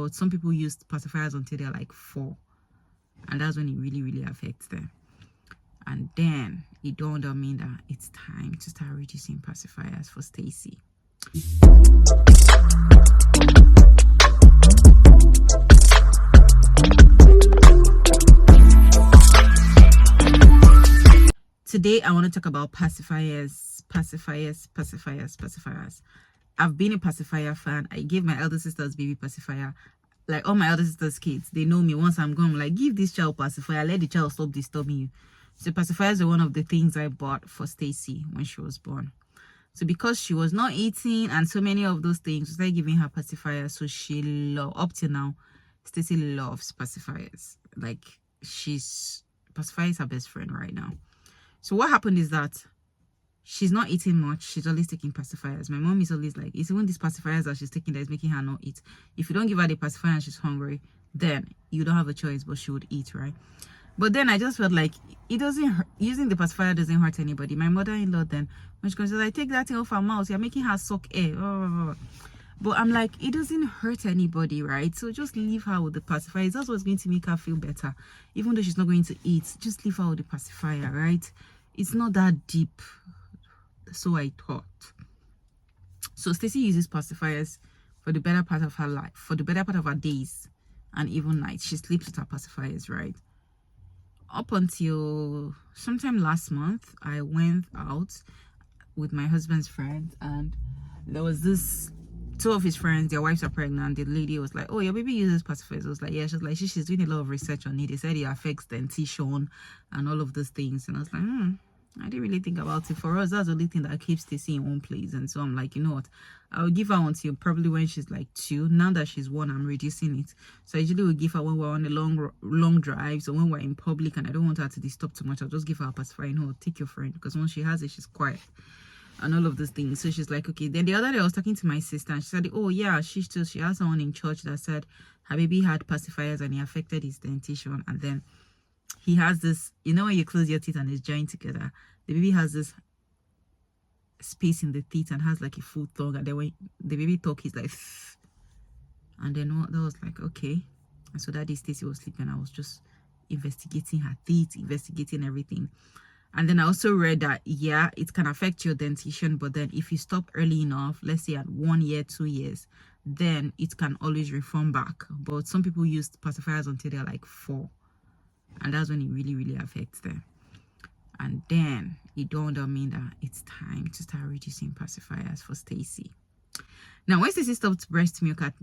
but some people use pacifiers until they're like 4, and that's when it really affects them. And then it dawned on me that it's time to start reducing pacifiers for Stacy. Today I want to talk about pacifiers. I've been a pacifier fan. I gave my elder sister's baby pacifier. Like all my elder sister's kids, they know me. Once I'm gone, I'm like, give this child pacifier, let the child stop disturbing you. So pacifiers are one of the things I bought for Stacy when she was born. So because she was not eating and so many of those things, we started giving her pacifiers. So she up till now, Stacy loves pacifiers. Like pacifier is her best friend right now. So what happened is that she's not eating much. She's always taking pacifiers. My mom is always like, it's even these pacifiers that she's taking that is making her not eat. If you don't give her the pacifier and she's hungry, then you don't have a choice, but she would eat, right? But then I just felt like it doesn't hurt. Using the pacifier doesn't hurt anybody. My mother-in-law then, when she goes, I take that thing off her mouth, you're making her suck air. But I'm like, it doesn't hurt anybody, right? So just leave her with the pacifier. That's what's going to make her feel better. Even though she's not going to eat, just leave her with the pacifier, right? It's not that deep. So I thought. So Stacy uses pacifiers for the better part of her life, for the better part of her days and even nights. She sleeps with her pacifiers, right? Up until sometime last month, I went out with my husband's friends, and there was this 2 of his friends, their wives are pregnant. The lady was like, oh, your baby uses pacifiers. I was like, yeah. She's like, she's doing a lot of research on it. They said it affects dentition and all of those things. And I was like, I didn't really think about it. For us, that's the only thing that keeps Stacy in one place. And so I'm like, you know what, I'll give her until probably when she's like 2. Now that she's 1, I'm reducing it. So I usually will give her when we're on a long drives or when we're in public and I don't want her to disturb too much. I'll just give her a pacifier. You know, take your friend, because once she has it, she's quiet and all of those things. So she's like, okay. Then the other day I was talking to my sister and she said, oh yeah, she has someone in church that said her baby had pacifiers and it affected his dentition. And then he has this, you know, when you close your teeth and it's joined together, the baby has this space in the teeth and has like a full tongue, and then when the baby talk, he's like and then that was like, okay. And so that day Stacy was sleeping, I was just investigating her teeth, investigating everything. And then I also read that yeah, it can affect your dentition, but then if you stop early enough, let's say at 1 year, 2 years, then it can always reform back. But some people use pacifiers until they're like 4, and that's when it really affects them. And then it dawned on me that it's time to start reducing pacifiers for Stacy. Now, when Stacy stopped breast milk at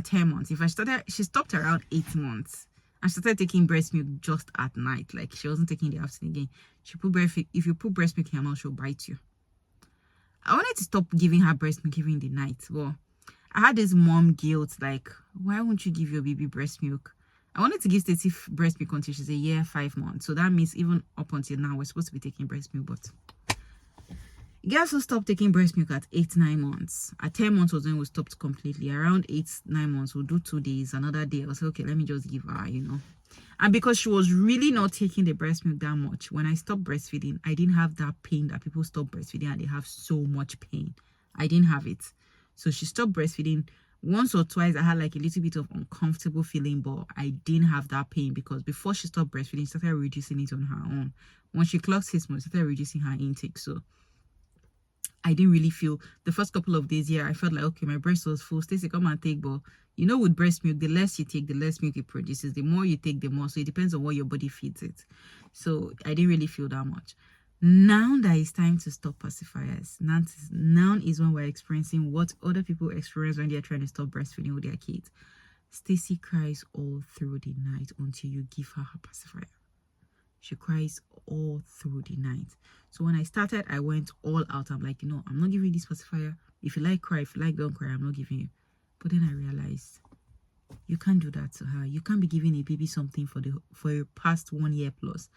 10 months, she stopped around 8 months and started taking breast milk just at night. Like she wasn't taking the afternoon again. If you put breast milk in her mouth, she'll bite you. I wanted to stop giving her breast milk even in the night. Well, I had this mom guilt, like, why won't you give your baby breast milk? I wanted to give Stacy breast milk until she's a year, 5 months. So that means even up until now, we're supposed to be taking breast milk. But girls who stopped taking breast milk at 8, 9 months. At 10 months was when we stopped completely. Around 8, 9 months, we'll do 2 days. Another day, I was like, okay, let me just give her, you know. And because she was really not taking the breast milk that much, when I stopped breastfeeding, I didn't have that pain that people stop breastfeeding and they have so much pain. I didn't have it. So she stopped breastfeeding. Once or twice, I had like a little bit of uncomfortable feeling, but I didn't have that pain because before she stopped breastfeeding, she started reducing it on her own. When she clocked 6 months, she started reducing her intake. So I didn't really feel the first couple of days here. I felt like, okay, my breast was full. Stacy, come and take. But you know, with breast milk, the less you take, the less milk it produces. The more you take, the more. So it depends on what your body feeds it. So I didn't really feel that much. Now that it's time to stop pacifiers, now is when we're experiencing what other people experience when they're trying to stop breastfeeding with their kids. Stacy cries all through the night until you give her her pacifier. She cries all through the night. So when I started, I went all out. I'm like, you know, I'm not giving you this pacifier. If you like, cry. If you like, don't cry. I'm not giving you. But then I realized you can't do that to her. You can't be giving a baby something for your past 1 year plus.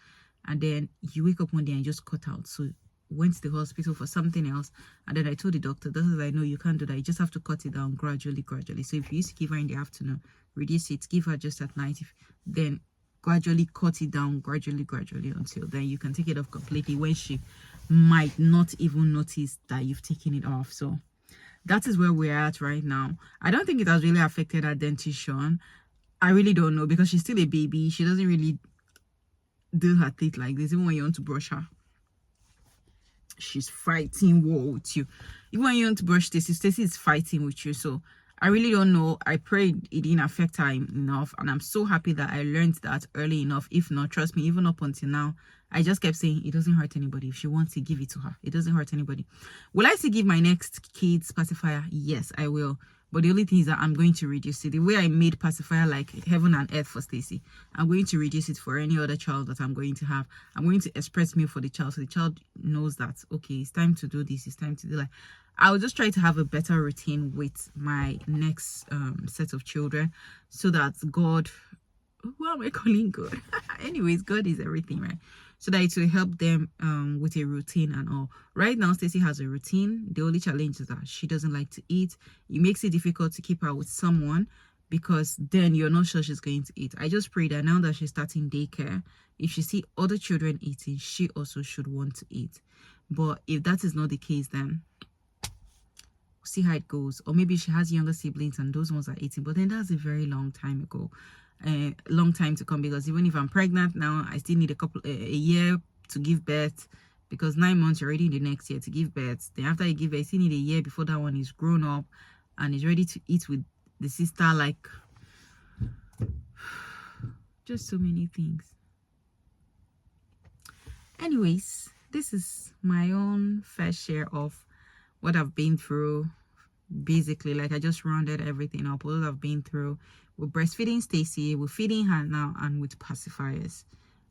And then you wake up one day and just cut out. So went to the hospital for something else. And then I told the doctor, I know you can't do that. You just have to cut it down gradually. So if you used to give her in the afternoon, reduce it, give her just at night. Then gradually cut it down gradually until then you can take it off completely when she might not even notice that you've taken it off. So That is where we're at right now. I don't think it has really affected her dentition. I really don't know, because she's still a baby. She doesn't really do her teeth like this. Even when you want to brush her, she's fighting war with you. Even when you want to brush Stacy is fighting with you. So I really don't know. I prayed it didn't affect her enough, and I'm so happy that I learned that early enough. If not, trust me, even up until now, I just kept saying it doesn't hurt anybody. If she wants to give it to her, it doesn't hurt anybody. Will I still give my next kids pacifier? Yes, I will. But the only thing is that I'm going to reduce it. The way I made pacifier like heaven and earth for Stacy, I'm going to reduce it for any other child that I'm going to have. I'm going to express milk for the child, so the child knows that, okay, it's time to do this, it's time to do that. I'll just try to have a better routine with my next set of children, so that God, who am I calling God? Anyways, God is everything, right? So that it will help them with a routine and all. Right now, Stacy has a routine. The only challenge is that she doesn't like to eat. It makes it difficult to keep her with someone, because then you're not sure she's going to eat. I just pray that now that she's starting daycare, if she see other children eating, she also should want to eat. But if that is not the case, then see how it goes. Or maybe she has younger siblings and those ones are eating, but then that's a very long time ago, a long time to come, because even if I'm pregnant now, I still need a year to give birth, because 9 months you're already in the next year to give birth. Then after you give birth, you still need a year before that one is grown up and is ready to eat with the sister. Like, just so many things. Anyways, this is my own fair share of what I've been through. Basically, like, I just rounded everything up, what I've been through with breastfeeding Stacy, with feeding her now, and with pacifiers.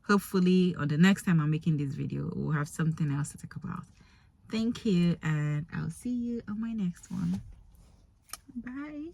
Hopefully on the next time I'm making this video, we'll have something else to talk about. Thank you, and I'll see you on my next one. Bye.